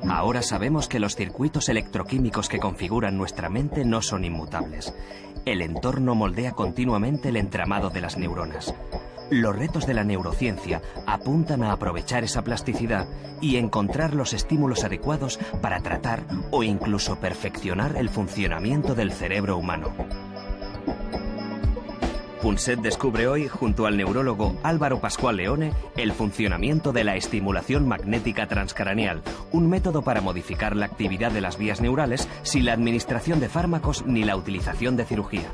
Ahora sabemos que los circuitos electroquímicos que configuran nuestra mente no son inmutables. El entorno moldea continuamente el entramado de las neuronas. Los retos de la neurociencia apuntan a aprovechar esa plasticidad y encontrar los estímulos adecuados para tratar o incluso perfeccionar el funcionamiento del cerebro humano. Punset descubre hoy, junto al neurólogo Álvaro Pascual Leone, el funcionamiento de la estimulación magnética transcraneal, un método para modificar la actividad de las vías neurales sin la administración de fármacos ni la utilización de cirugía.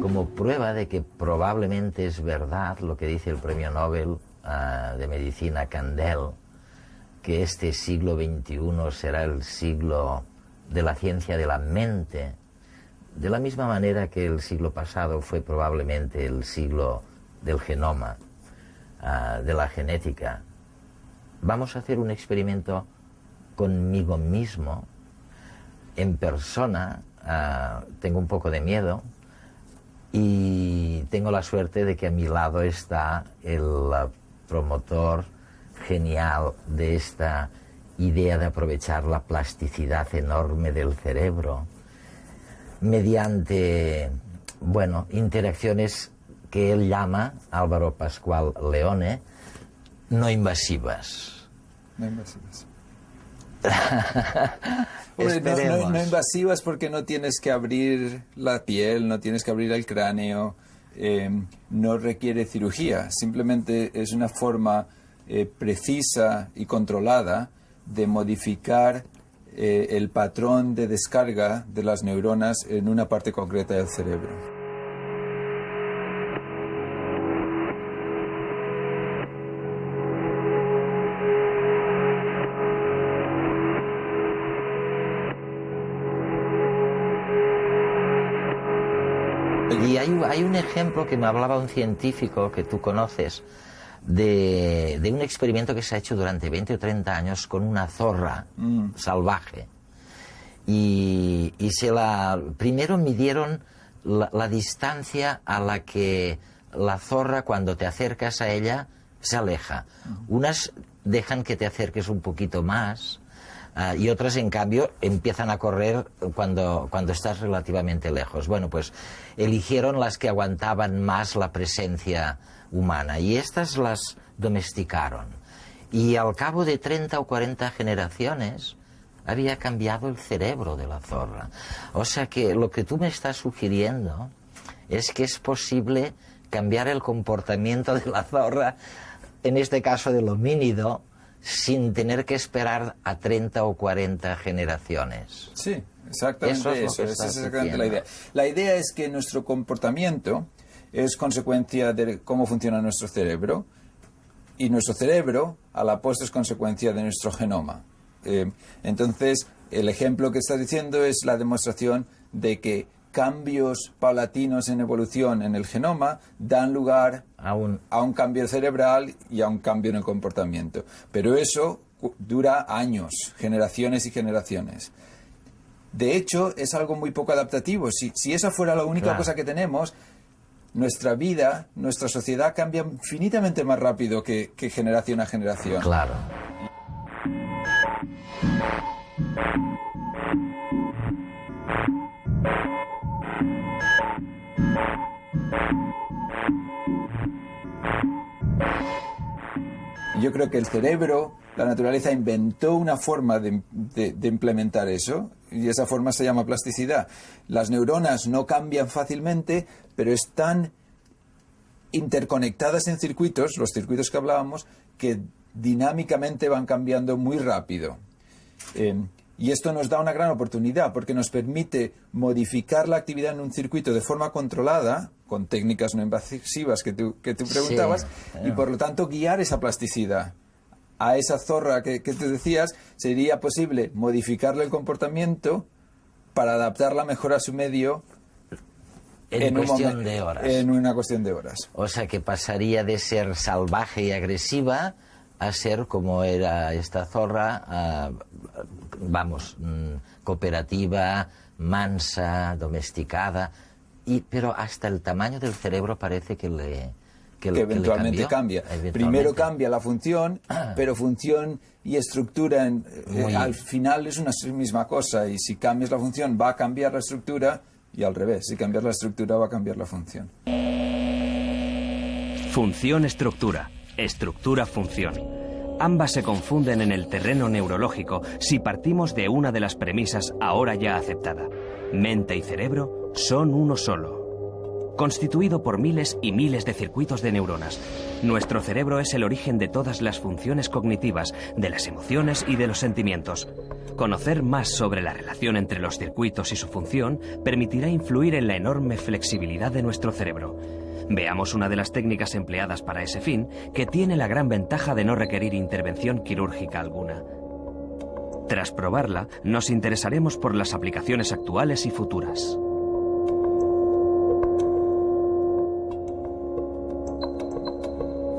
Como prueba de que probablemente es verdad lo que dice el premio Nobel de Medicina Kandel, que este siglo XXI será el siglo de la ciencia de la mente, de la misma manera que el siglo pasado fue probablemente el siglo del genoma, de la genética. Vamos a hacer un experimento conmigo mismo, en persona. Tengo un poco de miedo y tengo la suerte de que a mi lado está el promotor genial de esta idea de aprovechar la plasticidad enorme del cerebro mediante, bueno, interacciones que él llama, Álvaro Pascual Leone, no invasivas. No invasivas. Esperemos. No invasivas porque no tienes que abrir la piel, no tienes que abrir el cráneo, no requiere cirugía, simplemente es una forma precisa y controlada de modificar el patrón de descarga de las neuronas en una parte concreta del cerebro. Y hay un ejemplo que me hablaba un científico que tú conoces, de un experimento que se ha hecho durante 20 o 30 años con una zorra salvaje. Y primero midieron la distancia a la que la zorra, cuando te acercas a ella, se aleja. Unas dejan que te acerques un poquito más, y otras, en cambio, empiezan a correr cuando estás relativamente lejos. Bueno, pues eligieron las que aguantaban más la presencia humana y estas las domesticaron. Y al cabo de 30 o 40 generaciones había cambiado el cerebro de la zorra. O sea que lo que tú me estás sugiriendo es que es posible cambiar el comportamiento de la zorra, en este caso del homínido, sin tener que esperar a 30 o 40 generaciones. Sí, exactamente eso. Esa es exactamente la idea. La idea es que nuestro comportamiento es consecuencia de cómo funciona nuestro cerebro, y nuestro cerebro, a la postre, es consecuencia de nuestro genoma. Entonces, el ejemplo que estás diciendo es la demostración de que cambios paulatinos en evolución en el genoma dan lugar a un cambio cerebral y a un cambio en el comportamiento. Pero eso dura años, generaciones y generaciones. De hecho, es algo muy poco adaptativo. Si esa fuera la única cosa que tenemos, nuestra vida, nuestra sociedad cambia infinitamente más rápido que generación a generación. Claro. Yo creo que el cerebro, la naturaleza inventó una forma de implementar eso, y esa forma se llama plasticidad. Las neuronas no cambian fácilmente, pero están interconectadas en circuitos, los circuitos que hablábamos, que dinámicamente van cambiando muy rápido. Y esto nos da una gran oportunidad porque nos permite modificar la actividad en un circuito de forma controlada, con técnicas no invasivas que tú preguntabas, y por lo tanto guiar esa plasticidad. A esa zorra que tú decías, sería posible modificarle el comportamiento para adaptarla mejor a su medio En cuestión de horas. En una cuestión de horas. O sea que pasaría de ser salvaje y agresiva a ser como era esta zorra, cooperativa, mansa, domesticada, pero hasta el tamaño del cerebro parece que eventualmente cambia. Primero cambia la función, pero función y estructura al final es una misma cosa, y si cambias la función va a cambiar la estructura, y al revés, si cambias la estructura va a cambiar la función. Función-estructura, estructura-función. Ambas se confunden en el terreno neurológico si partimos de una de las premisas ahora ya aceptada. Mente y cerebro son uno solo, constituido por miles y miles de circuitos de neuronas. Nuestro cerebro es el origen de todas las funciones cognitivas, de las emociones y de los sentimientos. Conocer más sobre la relación entre los circuitos y su función permitirá influir en la enorme flexibilidad de nuestro cerebro. Veamos una de las técnicas empleadas para ese fin, que tiene la gran ventaja de no requerir intervención quirúrgica alguna. Tras probarla, nos interesaremos por las aplicaciones actuales y futuras.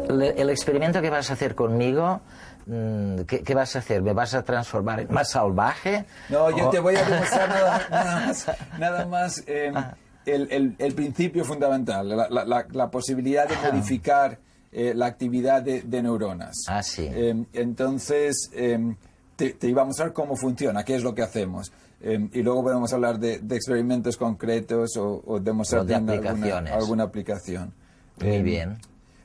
El experimento que vas a hacer conmigo, ¿qué vas a hacer? ¿Me vas a transformar en más salvaje? No, yo te voy a demostrar nada más el principio fundamental, la posibilidad de modificar la actividad de neuronas. Ah, sí. Entonces, te iba a mostrar cómo funciona, qué es lo que hacemos. Y luego podemos hablar de experimentos concretos o demostrar alguna aplicación. Muy bien.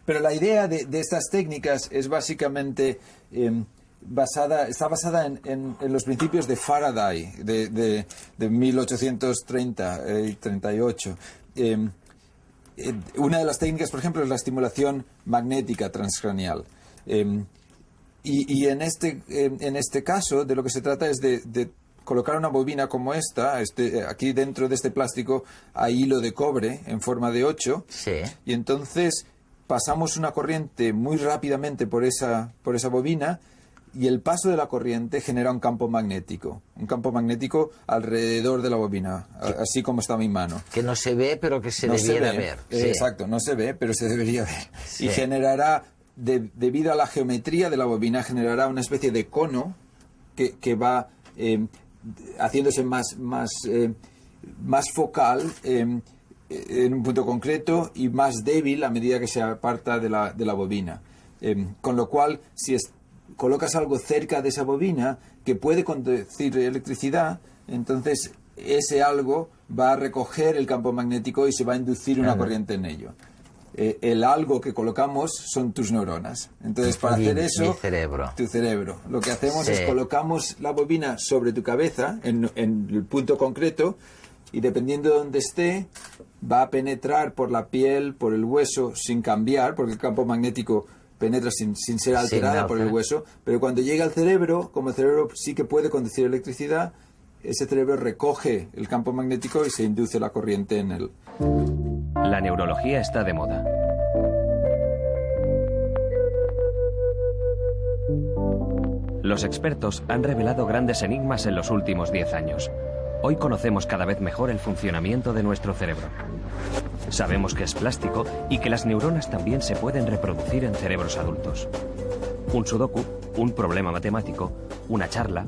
Pero la idea de estas técnicas es básicamente está basada en los principios de Faraday de 1830 y 38. Una de las técnicas, por ejemplo, es la estimulación magnética transcranial. Y en este caso, de lo que se trata es de colocar una bobina como esta. Aquí dentro de este plástico hay hilo de cobre en forma de 8. Sí. Y entonces pasamos una corriente muy rápidamente por esa bobina, y el paso de la corriente genera un campo magnético alrededor de la bobina, así como está mi mano. Que no se ve, pero que se debiera ver. Sí. Exacto, no se ve, pero se debería ver. Sí. Y generará, debido a la geometría de la bobina, generará una especie de cono que va haciéndose más focal en un punto concreto y más débil a medida que se aparta de la bobina. Con lo cual, si colocas algo cerca de esa bobina que puede conducir electricidad, entonces ese algo va a recoger el campo magnético y se va a inducir una corriente en ello. El algo que colocamos son tus neuronas. Entonces, para hacer eso, tu cerebro. Lo que hacemos es colocamos la bobina sobre tu cabeza, en el punto concreto, y dependiendo de dónde esté, va a penetrar por la piel, por el hueso, sin cambiar, porque el campo magnético penetra sin ser alterada por el hueso. Pero cuando llega al cerebro, como el cerebro sí que puede conducir electricidad, ese cerebro recoge el campo magnético y se induce la corriente en él. La neurología está de moda. Los expertos han revelado grandes enigmas en los últimos 10 años. Hoy conocemos cada vez mejor el funcionamiento de nuestro cerebro. Sabemos que es plástico y que las neuronas también se pueden reproducir en cerebros adultos. Un sudoku, un problema matemático, una charla,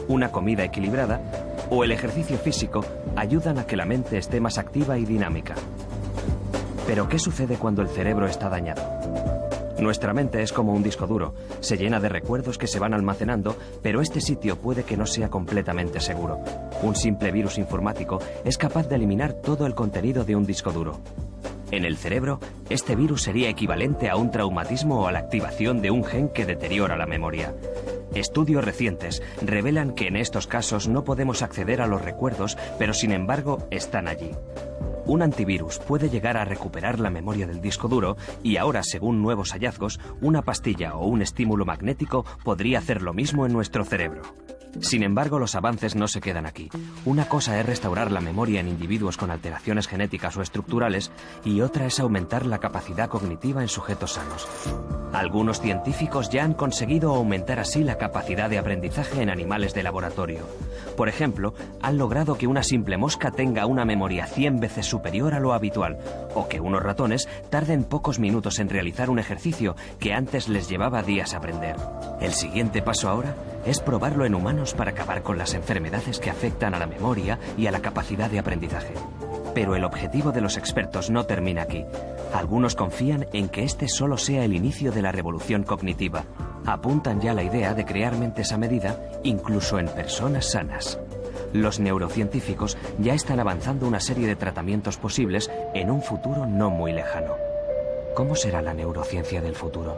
una comida equilibrada o el ejercicio físico ayudan a que la mente esté más activa y dinámica. Pero ¿qué sucede cuando el cerebro está dañado? Nuestra mente es como un disco duro, se llena de recuerdos que se van almacenando, pero este sitio puede que no sea completamente seguro. Un simple virus informático es capaz de eliminar todo el contenido de un disco duro. En el cerebro, este virus sería equivalente a un traumatismo o a la activación de un gen que deteriora la memoria. Estudios recientes revelan que en estos casos no podemos acceder a los recuerdos, pero sin embargo están allí. Un antivirus puede llegar a recuperar la memoria del disco duro y ahora, según nuevos hallazgos, una pastilla o un estímulo magnético podría hacer lo mismo en nuestro cerebro. Sin embargo, los avances no se quedan aquí. Una cosa es restaurar la memoria en individuos con alteraciones genéticas o estructurales y otra es aumentar la capacidad cognitiva en sujetos sanos. Algunos científicos ya han conseguido aumentar así la capacidad de aprendizaje en animales de laboratorio. Por ejemplo, han logrado que una simple mosca tenga una memoria 100 veces superior a lo habitual, o que unos ratones tarden pocos minutos en realizar un ejercicio que antes les llevaba días aprender. El siguiente paso ahora es probarlo en humanos para acabar con las enfermedades que afectan a la memoria y a la capacidad de aprendizaje. Pero el objetivo de los expertos no termina aquí. Algunos confían en que este solo sea el inicio de la revolución cognitiva. Apuntan ya a la idea de crear mentes a medida, incluso en personas sanas. Los neurocientíficos ya están avanzando una serie de tratamientos posibles en un futuro no muy lejano. ¿Cómo será la neurociencia del futuro?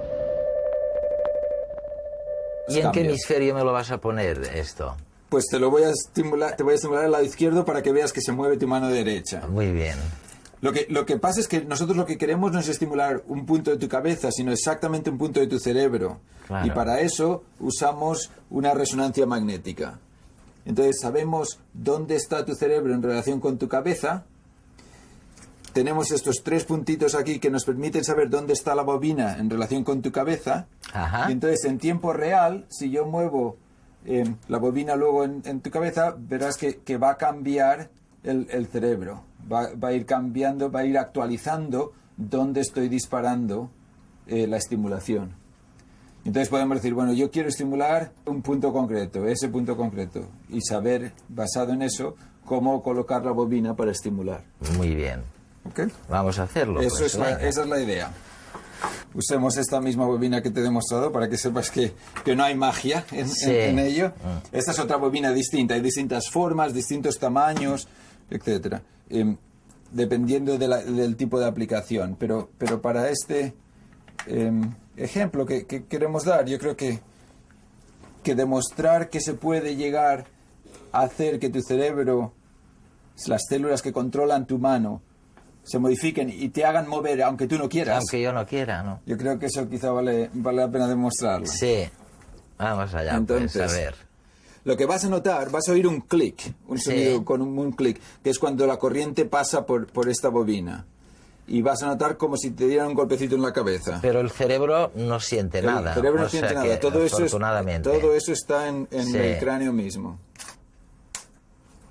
¿Y en qué hemisferio me lo vas a poner esto? Pues te voy a estimular el lado izquierdo para que veas que se mueve tu mano derecha. Muy bien. Lo que pasa es que nosotros lo que queremos no es estimular un punto de tu cabeza, sino exactamente un punto de tu cerebro. Claro. Y para eso usamos una resonancia magnética. Entonces sabemos dónde está tu cerebro en relación con tu cabeza. Tenemos estos 3 puntitos aquí que nos permiten saber dónde está la bobina en relación con tu cabeza. Ajá. Y entonces en tiempo real, si yo muevo la bobina luego en tu cabeza, verás que va a cambiar el cerebro. Va a ir cambiando, va a ir actualizando dónde estoy disparando la estimulación. Entonces podemos decir, bueno, yo quiero estimular un punto concreto, ese punto concreto, y saber, basado en eso, cómo colocar la bobina para estimular. Muy bien. ¿Okay? Vamos a hacerlo. Esa es la idea. Usemos esta misma bobina que te he demostrado para que sepas que no hay magia en ello. Esta es otra bobina distinta. Hay distintas formas, distintos tamaños, etcétera, dependiendo del tipo de aplicación. Pero para este ejemplo que queremos dar, yo creo que demostrar que se puede llegar a hacer que tu cerebro, las células que controlan tu mano, se modifiquen y te hagan mover aunque tú no quieras. Aunque yo no quiera, ¿no? Yo creo que eso quizá vale la pena demostrarlo. Sí. Vamos allá. Entonces, pues, a ver. Lo que vas a notar, vas a oír un clic, un sonido con un clic, que es cuando la corriente pasa por esta bobina. Y vas a notar como si te dieran un golpecito en la cabeza. Pero el cerebro no siente nada. El cerebro no siente nada. Todo eso está en el cráneo mismo.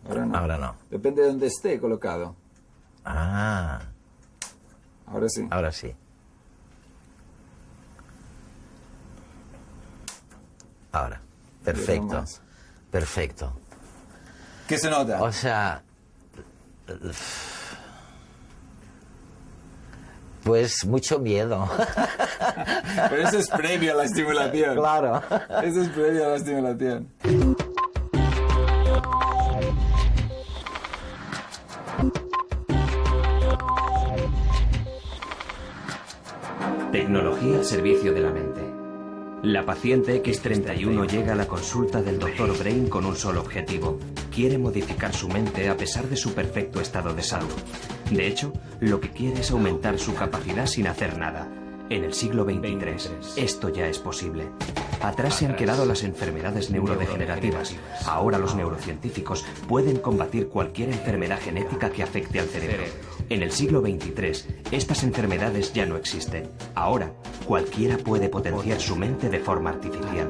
Ahora no. Ahora no. Depende de dónde esté colocado. Ah. Ahora sí. Ahora sí. Ahora. Perfecto. Perfecto. ¿Qué se nota? O sea... Pues mucho miedo. Pero eso es previo a la estimulación. Claro. Eso es previo a la estimulación. Tecnología al servicio de la mente. La paciente X31 llega a la consulta del Dr. Brain con un solo objetivo. Quiere modificar su mente a pesar de su perfecto estado de salud. De hecho, lo que quiere es aumentar su capacidad sin hacer nada. En el siglo XXIII, esto ya es posible. Atrás se han quedado las enfermedades neurodegenerativas. Ahora los neurocientíficos pueden combatir cualquier enfermedad genética que afecte al cerebro. En el siglo XXIII, estas enfermedades ya no existen. Ahora, cualquiera puede potenciar su mente de forma artificial.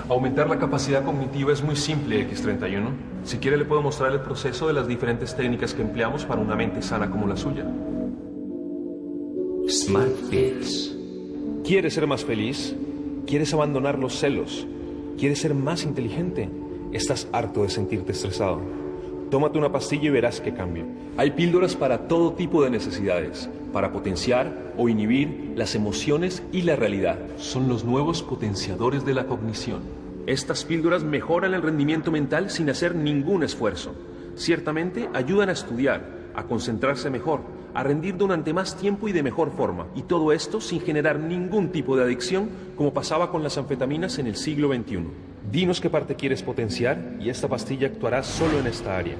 Aumentar la capacidad cognitiva es muy simple, X31. Si quiere, le puedo mostrar el proceso de las diferentes técnicas que empleamos para una mente sana como la suya. Smart Pills. ¿Quieres ser más feliz? ¿Quieres abandonar los celos? ¿Quieres ser más inteligente? ¿Estás harto de sentirte estresado? Tómate una pastilla y verás qué cambia. Hay píldoras para todo tipo de necesidades, para potenciar o inhibir las emociones y la realidad. Son los nuevos potenciadores de la cognición. Estas píldoras mejoran el rendimiento mental sin hacer ningún esfuerzo. Ciertamente ayudan a estudiar, a concentrarse mejor, a rendir durante más tiempo y de mejor forma. Y todo esto sin generar ningún tipo de adicción, como pasaba con las anfetaminas en el siglo XXI. Dinos qué parte quieres potenciar y esta pastilla actuará solo en esta área.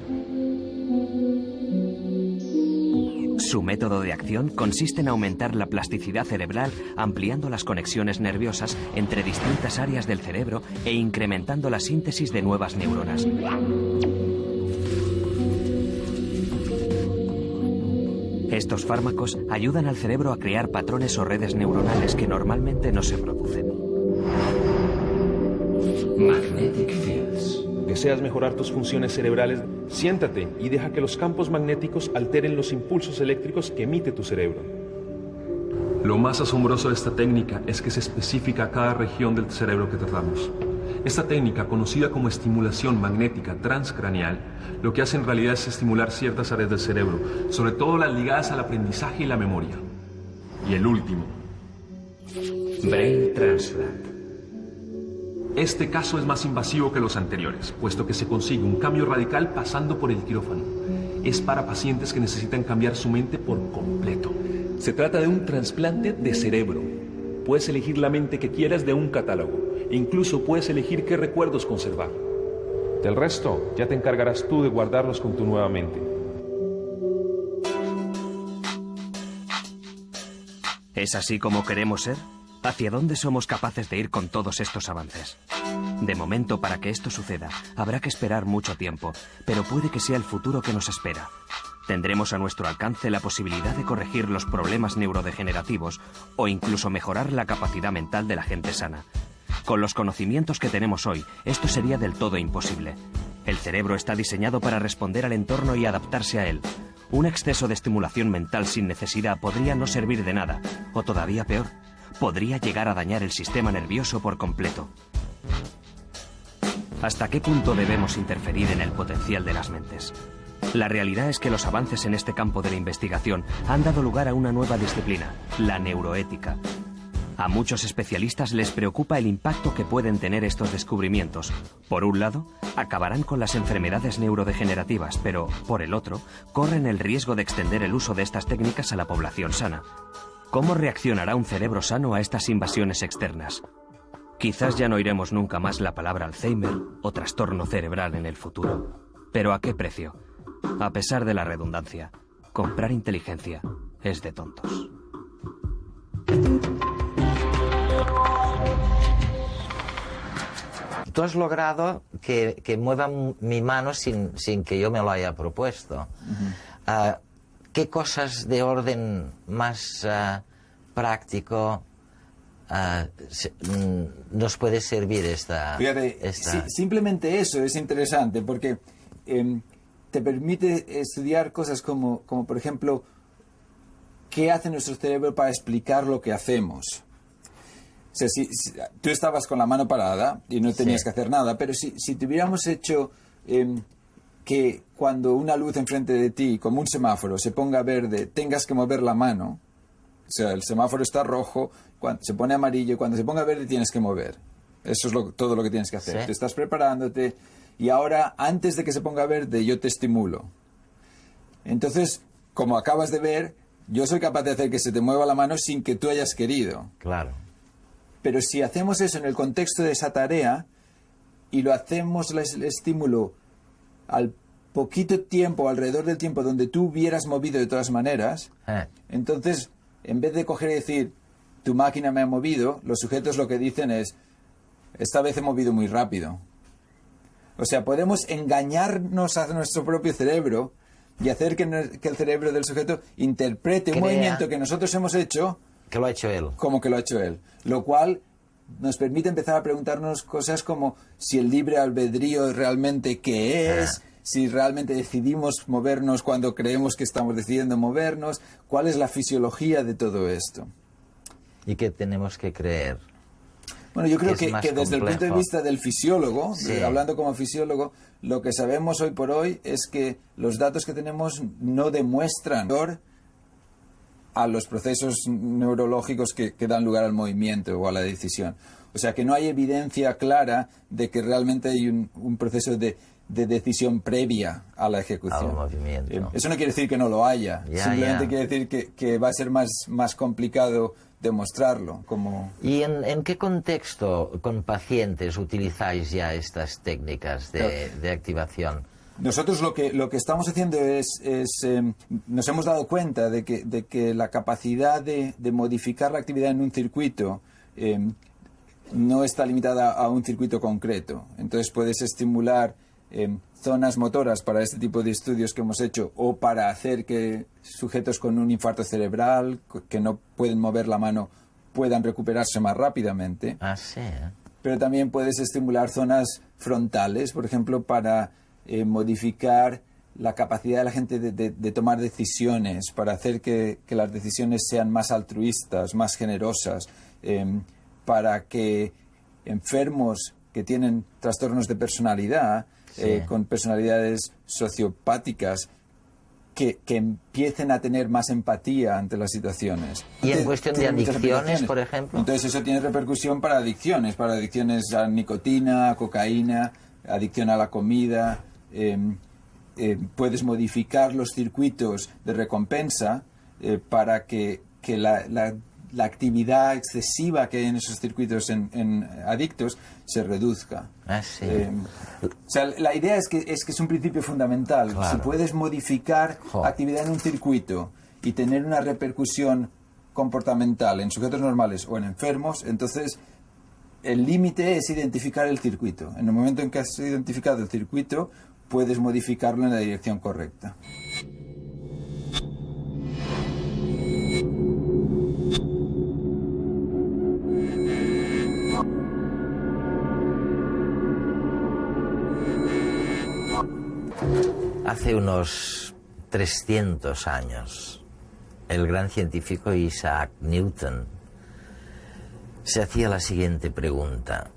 Su método de acción consiste en aumentar la plasticidad cerebral ampliando las conexiones nerviosas entre distintas áreas del cerebro e incrementando la síntesis de nuevas neuronas. Estos fármacos ayudan al cerebro a crear patrones o redes neuronales que normalmente no se producen. Magnetic fields. ¿Deseas mejorar tus funciones cerebrales? Siéntate y deja que los campos magnéticos alteren los impulsos eléctricos que emite tu cerebro. Lo más asombroso de esta técnica es que se especifica a cada región del cerebro que tratamos. Esta técnica, conocida como estimulación magnética transcraneal, lo que hace en realidad es estimular ciertas áreas del cerebro, sobre todo las ligadas al aprendizaje y la memoria. Y el último, Brain transplant. este caso es más invasivo que los anteriores, puesto que se consigue un cambio radical pasando por el quirófano. Es para pacientes que necesitan cambiar su mente por completo. Se trata de un trasplante de cerebro. Puedes elegir la mente que quieras de un catálogo. E incluso puedes elegir qué recuerdos conservar. Del resto, ya te encargarás tú de guardarlos con tu nueva mente. ¿Es así como queremos ser? ¿Hacia dónde somos capaces de ir con todos estos avances? De momento, para que esto suceda, habrá que esperar mucho tiempo, pero puede que sea el futuro que nos espera. Tendremos a nuestro alcance la posibilidad de corregir los problemas neurodegenerativos o incluso mejorar la capacidad mental de la gente sana. Con los conocimientos que tenemos hoy, esto sería del todo imposible. El cerebro está diseñado para responder al entorno y adaptarse a él. Un exceso de estimulación mental sin necesidad podría no servir de nada, o todavía peor, podría llegar a dañar el sistema nervioso por completo. ¿Hasta qué punto debemos interferir en el potencial de las mentes? La realidad es que los avances en este campo de la investigación han dado lugar a una nueva disciplina, la neuroética. A muchos especialistas les preocupa el impacto que pueden tener estos descubrimientos. Por un lado, acabarán con las enfermedades neurodegenerativas, pero, por el otro, corren el riesgo de extender el uso de estas técnicas a la población sana. ¿Cómo reaccionará un cerebro sano a estas invasiones externas? Quizás ya no oiremos nunca más la palabra Alzheimer o trastorno cerebral en el futuro. ¿Pero a qué precio? A pesar de la redundancia, comprar inteligencia es de tontos. Tú has logrado que mueva mi mano sin que yo me lo haya propuesto. ¿Qué cosas de orden más práctico nos puede servir esta... Fíjate, simplemente eso es interesante porque te permite estudiar cosas como por ejemplo, ¿qué hace nuestro cerebro para explicar lo que hacemos? O sea, si tú estabas con la mano parada y no tenías que hacer nada, pero si te hubiéramos hecho que cuando una luz enfrente de ti, como un semáforo, se ponga verde, tengas que mover la mano, o sea, el semáforo está rojo, cuando se pone amarillo, y cuando se ponga verde tienes que mover. Eso es todo lo que tienes que hacer. Sí. Te estás preparándote y ahora, antes de que se ponga verde, yo te estimulo. Entonces, como acabas de ver, yo soy capaz de hacer que se te mueva la mano sin que tú hayas querido. Claro. Pero si hacemos eso en el contexto de esa tarea y lo hacemos el estímulo al poquito tiempo, alrededor del tiempo donde tú hubieras movido de todas maneras, entonces, en vez de coger y decir, tu máquina me ha movido, los sujetos lo que dicen es, esta vez he movido muy rápido. O sea, podemos engañarnos a nuestro propio cerebro y hacer que el cerebro del sujeto interprete un movimiento que nosotros hemos hecho... Que lo ha hecho él. Como que lo ha hecho él. Lo cual nos permite empezar a preguntarnos cosas como si el libre albedrío realmente qué es, si realmente decidimos movernos cuando creemos que estamos decidiendo movernos, cuál es la fisiología de todo esto. ¿Y qué tenemos que creer? Bueno, yo creo que desde el punto de vista del fisiólogo, hablando como fisiólogo, lo que sabemos hoy por hoy es que los datos que tenemos no demuestran a los procesos neurológicos que dan lugar al movimiento o a la decisión. O sea, que no hay evidencia clara de que realmente hay un proceso de decisión previa a la ejecución. Al movimiento. Eso no quiere decir que no lo haya. Simplemente quiere decir que va a ser más complicado demostrarlo. ¿Y en qué contexto con pacientes utilizáis ya estas técnicas de activación? Nosotros lo que estamos haciendo es nos hemos dado cuenta de que la capacidad de modificar la actividad en un circuito no está limitada a un circuito concreto. Entonces puedes estimular zonas motoras para este tipo de estudios que hemos hecho, o para hacer que sujetos con un infarto cerebral que no pueden mover la mano puedan recuperarse más rápidamente. Ah, sí. Pero también puedes estimular zonas frontales, por ejemplo, para modificar la capacidad de la gente de tomar decisiones, para hacer que las decisiones sean más altruistas, más generosas, para que enfermos que tienen trastornos de personalidad, con personalidades sociopáticas, que empiecen a tener más empatía ante las situaciones. ¿Y en cuestión de adicciones, por ejemplo? Entonces eso tiene repercusión para adicciones a nicotina, a cocaína, adicción a la comida. Puedes modificar los circuitos de recompensa para que la actividad excesiva que hay en esos circuitos en adictos se reduzca. Ah, sí. O sea, la idea es que es un principio fundamental. Claro. Si puedes modificar actividad en un circuito y tener una repercusión comportamental en sujetos normales o en enfermos, entonces el límite es identificar el circuito. En el momento en que has identificado el circuito, puedes modificarlo en la dirección correcta. Hace unos 300 años, el gran científico Isaac Newton se hacía la siguiente pregunta.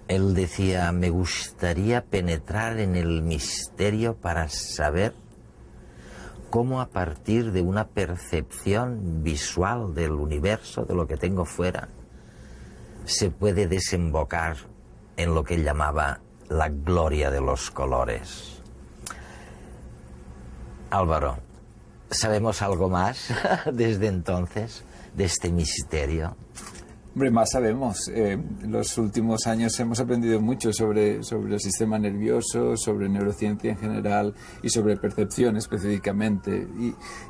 Él decía: me gustaría penetrar en el misterio para saber cómo, a partir de una percepción visual del universo, de lo que tengo fuera, se puede desembocar en lo que él llamaba la gloria de los colores. Álvaro, ¿sabemos algo más desde entonces de este misterio? Hombre, más sabemos. En los últimos años hemos aprendido mucho sobre el sistema nervioso, sobre neurociencia en general y sobre percepción específicamente.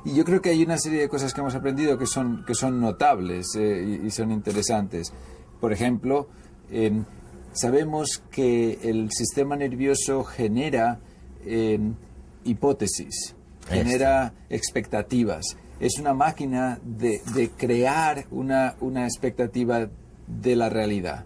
Y yo creo que hay una serie de cosas que hemos aprendido que son notables y son interesantes. Por ejemplo, sabemos que el sistema nervioso genera hipótesis, genera expectativas. Es una máquina de crear una expectativa de la realidad.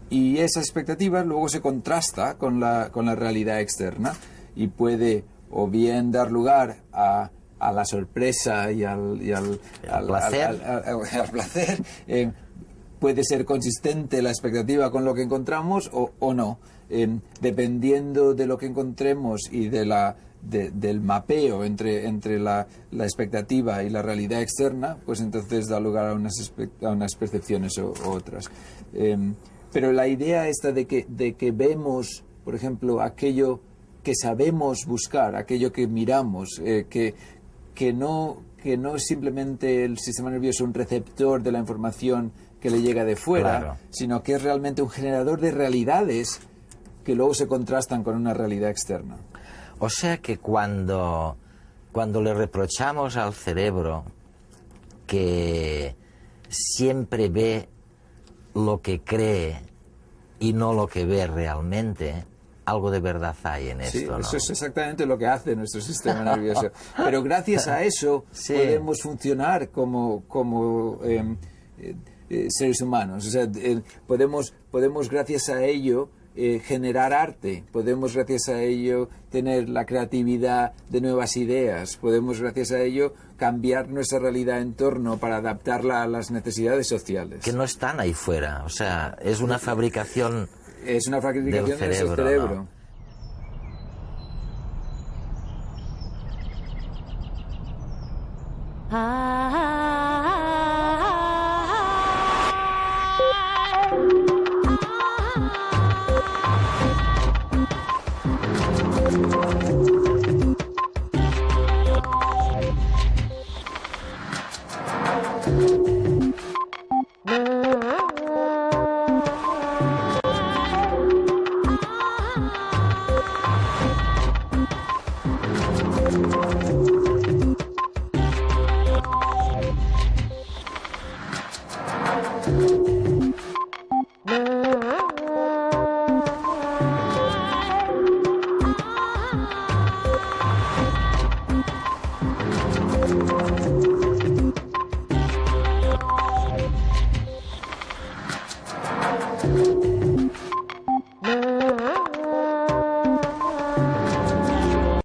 Y esa expectativa luego se contrasta con la realidad externa y puede o bien dar lugar a la sorpresa y al placer. Puede ser consistente la expectativa con lo que encontramos o no. Dependiendo de lo que encontremos y del mapeo entre la expectativa y la realidad externa, pues entonces da lugar a unas percepciones o otras. Pero la idea esta de que vemos, por ejemplo, aquello que sabemos buscar, aquello que miramos, que no es simplemente el sistema nervioso un receptor de la información que le llega de fuera, claro, sino que es realmente un generador de realidades que luego se contrastan con una realidad externa. O sea que cuando le reprochamos al cerebro que siempre ve lo que cree y no lo que ve realmente, algo de verdad hay en esto, sí, ¿no? Eso es exactamente lo que hace nuestro sistema nervioso. Pero gracias a eso podemos funcionar como seres humanos. O sea, podemos gracias a ello generar arte, podemos gracias a ello tener la creatividad de nuevas ideas, podemos gracias a ello cambiar nuestra realidad en torno para adaptarla a las necesidades sociales. Que no están ahí fuera, o sea, es una fabricación, del cerebro, cerebro. ¿no? Exactamente.